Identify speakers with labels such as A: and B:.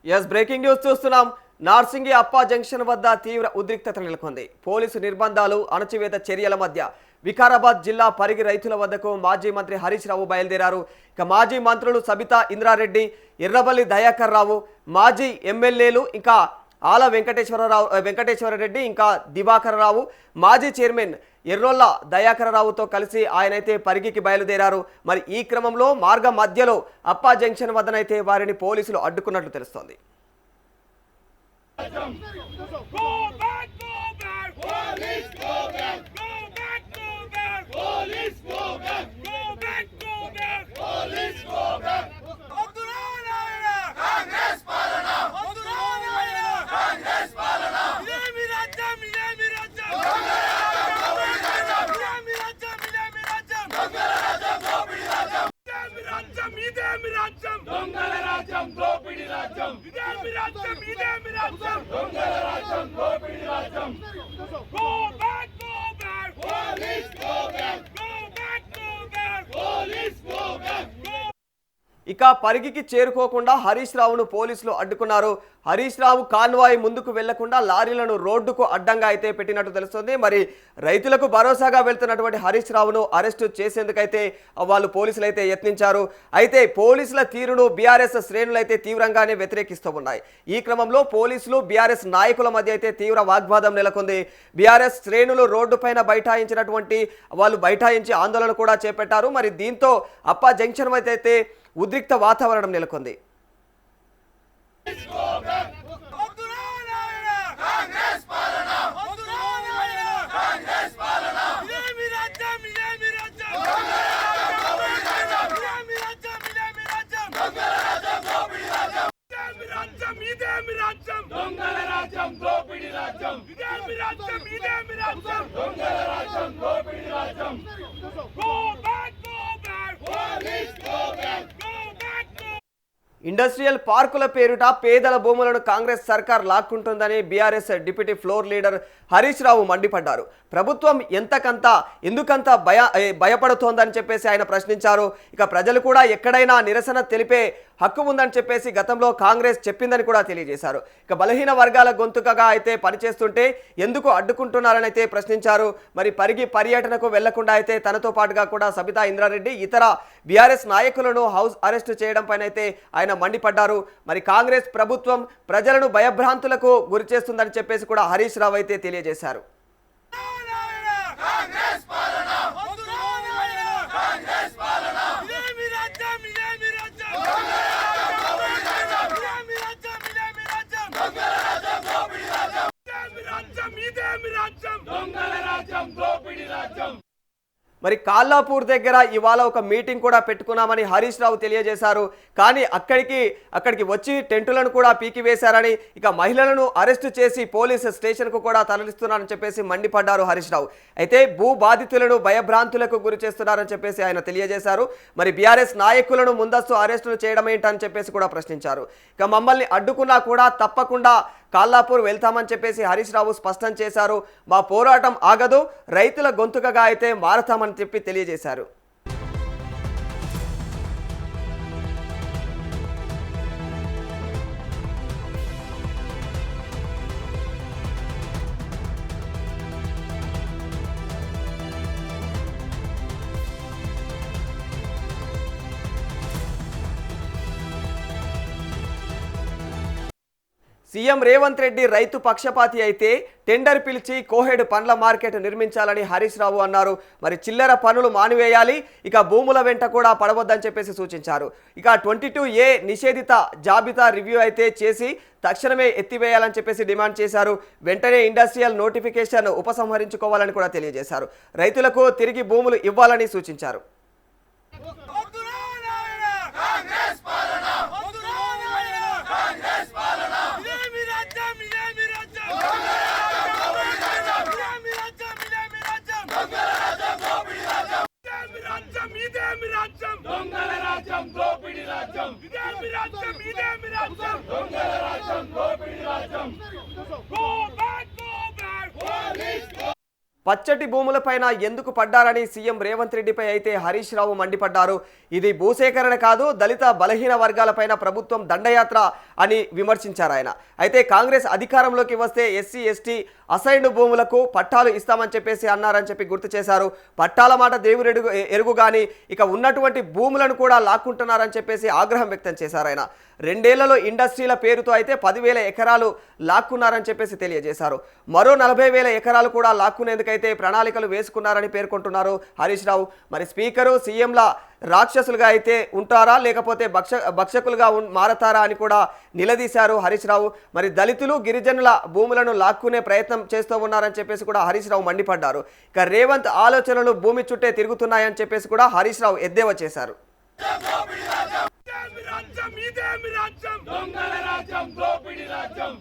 A: Yes breaking news చూస్తున్నాం. నార్సింగి అప్పా junction వద్ద తీవ్ర ఉద్రిక్తత నెలకొంది. పోలీసు నిర్బంధాలు, అణచివేత చర్యల మధ్య వికారాబాద్ జిల్లా పరిగి రైతుల వద్దకు మాజీ మంత్రి హరీష్ రావు బయలుదేరారు. ఇక మాజీ మంత్రులు సబితా ఇంద్రారెడ్డి, ఎర్రబల్లి దయాకర్ రావు, మాజీ ఎమ్మెల్యేలు ఇంకా ఆల వెంకటేశ్వరరెడ్డి ఇంకా దివాకర్ రావు, మాజీ చైర్మన్ ఎర్రోల్ల దయాకర్ రావుతో కలిసి ఆయనైతే పరిగికి బయలుదేరారు. మరి ఈ క్రమంలో మార్గ మధ్యలో అప్పా జంక్షన్ వద్దనైతే వారిని పోలీసులు అడ్డుకున్నట్లు తెలుస్తోంది. ఇక పరిగికి చేరుకోకుండా హరీష్ రావును పోలీసులు అడ్డుకున్నారు. హరీష్ రావు కాన్వాయ్ ముందుకు వెళ్లకుండా లారీలను రోడ్డుకు అడ్డంగా అయితే పెట్టినట్టు తెలుస్తుంది. మరి రైతులకు భరోసాగా వెళ్తున్నటువంటి హరీష్ రావును అరెస్టు చేసేందుకైతే వాళ్ళు పోలీసులు అయితే యత్నించారు. అయితే పోలీసుల తీరును బీఆర్ఎస్ శ్రేణులు అయితే తీవ్రంగానే వ్యతిరేకిస్తూ ఉన్నాయి. ఈ క్రమంలో పోలీసులు బీఆర్ఎస్ నాయకుల మధ్య అయితే తీవ్ర వాగ్వాదం నెలకొంది. బీఆర్ఎస్ శ్రేణులు రోడ్డు పైన బైఠాయించి ఆందోళన కూడా చేపట్టారు. మరి దీంతో అప్పా జంక్షన్ మధ్య అయితే ఉద్రిక్త వాతావరణం నెలకొంది. ఇండస్ట్రియల్ పార్కుల పేరుట పేదల భూములను కాంగ్రెస్ సర్కార్ లాక్కుంటుందని BRS deputy floor leader Harish Rao మండిపడ్డారు. ప్రభుత్వం ఎందుకంత భయపడుతోందని చెప్పేసి ఆయన ప్రశ్నించారు. ఇక ప్రజలు కూడా ఎక్కడైనా నిరసన తెలిపే హక్కు ఉందని చెప్పేసి గతంలో కాంగ్రెస్ చెప్పిందని కూడా తెలియజేశారు. ఇక బలహీన వర్గాల గొంతుకగా అయితే పనిచేస్తుంటే ఎందుకు అడ్డుకుంటున్నారని అయితే ప్రశ్నించారు. మరి పరిగి పర్యటనకు వెళ్లకుండా అయితే తనతో పాటుగా కూడా సబితా ఇంద్రారెడ్డి ఇతర బీఆర్ఎస్ నాయకులను హౌస్ అరెస్టు చేయడం పైన అయితే ఆయన మండిపడ్డారు. మరి కాంగ్రెస్ ప్రభుత్వం ప్రజలను భయభ్రాంతులకు గురి చేస్తుందని చెప్పేసి కూడా హరీష్ రావు అయితే తెలియజేశారు. మరి కాల్లాపూర్ దగ్గర ఇవాళ ఒక మీటింగ్ కూడా పెట్టుకున్నామని హరీష్ రావు తెలియజేశారు. కానీ అక్కడికి వచ్చి టెంటులను కూడా పీకివేశారని, ఇక మహిళలను అరెస్టు చేసి పోలీసు స్టేషన్కు కూడా తరలిస్తున్నారని చెప్పేసి మండిపడ్డారు హరీష్ రావు. అయితే భూ బాధితులను భయభ్రాంతులకు గురి చేస్తున్నారని చెప్పేసి ఆయన తెలియజేశారు. మరి బీఆర్ఎస్ నాయకులను ముందస్తు అరెస్టులు చేయడం ఏంటని చెప్పేసి కూడా ప్రశ్నించారు. ఇక మమ్మల్ని అడ్డుకున్నా కూడా తప్పకుండా కాల్లాపూర్ వెళ్తామని చెప్పేసి హరీష్ రావు స్పష్టం చేశారు. మా పోరాటం ఆగదు, రైతుల గొంతుకగా అయితే మారతామని చెప్పి తెలియజేశారు. సీఎం రేవంత్ రెడ్డి రైతు పక్షపాతి అయితే టెండర్ పిలిచి కోహెడ్ పండ్ల మార్కెట్ నిర్మించాలని హరీష్ రావు అన్నారు. మరి చిల్లర పనులు మానివేయాలి, ఇక భూముల వెంట కూడా పడవద్దని చెప్పేసి సూచించారు. ఇక 22A నిషేధిత జాబితా రివ్యూ అయితే చేసి తక్షణమే ఎత్తివేయాలని చెప్పేసి డిమాండ్ చేశారు. వెంటనే ఇండస్ట్రియల్ నోటిఫికేషన్ ఉపసంహరించుకోవాలని కూడా తెలియజేశారు. రైతులకు తిరిగి భూములు ఇవ్వాలని సూచించారు. పచ్చటి భూములపైన ఎందుకు పడ్డారని సీఎం రేవంత్ రెడ్డిపై అయితే హరీష్ రావు మండిపడ్డారు. ఇది భూసేకరణ కాదు, దళిత బలహీన వర్గాలపైన ప్రభుత్వం దండయాత్ర అని విమర్శించారు ఆయన. అయితే కాంగ్రెస్ అధికారంలోకి వస్తే ఎస్సీ ఎస్టీ అసైన్డ్ భూములకు పట్టాలు ఇస్తామని చెప్పేసి అన్నారని చెప్పి గుర్తు చేశారు. పట్టాల మాట దేవుడు ఎరుగు కానీ ఇక ఉన్నటువంటి భూములను కూడా లాక్కుంటున్నారని చెప్పేసి ఆగ్రహం వ్యక్తం చేశారు ఆయన. 2 ఏళ్లలో ఇండస్ట్రీల పేరుతో అయితే 10,000 ఎకరాలు లాక్కున్నారని చెప్పేసి తెలియజేశారు. మరో 40,000 ఎకరాలు కూడా లాక్కునేందుకైతే ప్రణాళికలు వేసుకున్నారని పేర్కొంటున్నారు హరీష్ రావు. మరి స్పీకరు సీఎంల రాక్షసులుగా అయితే ఉంటారా లేకపోతే భక్షకులుగా మారతారా అని కూడా నిలదీశారు హరీష్ రావు. మరి దళితులు గిరిజనుల భూములను లాక్కునే ప్రయత్నం చేస్తూ ఉన్నారని చెప్పేసి కూడా హరీష్ రావు మండిపడ్డారు. ఇక రేవంత్ ఆలోచనలు భూమి చుట్టే తిరుగుతున్నాయని చెప్పేసి కూడా హరీష్ రావు ఎద్దేవా చేశారు.
B: దొంగల రాజ్యం దోపిడీ రాజ్యం